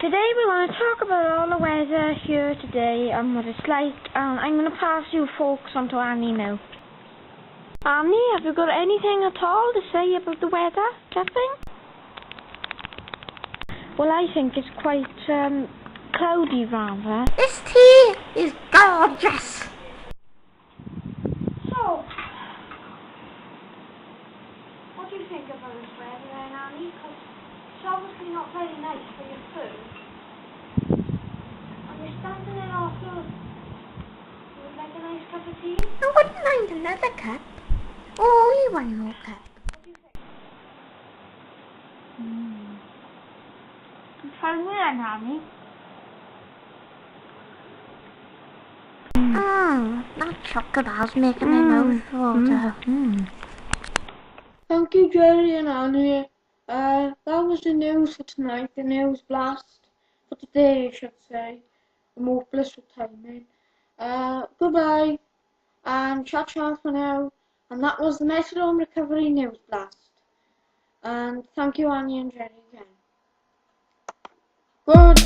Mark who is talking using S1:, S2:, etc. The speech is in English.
S1: Today we want to talk about all the weather here today and what it's like, and I'm going to pass you folks on to Annie now. Annie, have you got anything at all to say about the weather, do you think? Well, I think it's quite cloudy rather.
S2: This tea is gorgeous.
S1: So, what do you think about this weather then, Annie? Because it's obviously not very nice for your food. And you're standing in our food. You would like a nice cup of tea?
S2: I wouldn't mind another cup. Oh, only one more cup.
S1: What do you think? Tell me then, Annie.
S2: That chocolate has making my mouth water.
S3: Thank you, Jerry and Annie. That was the news for tonight, the news blast. For today, I should say. I'm hopeless with timing. Goodbye, and cha-cha for now. And that was the Metrodome Recovery News Blast. And thank you, Annie and Jerry, again. Good.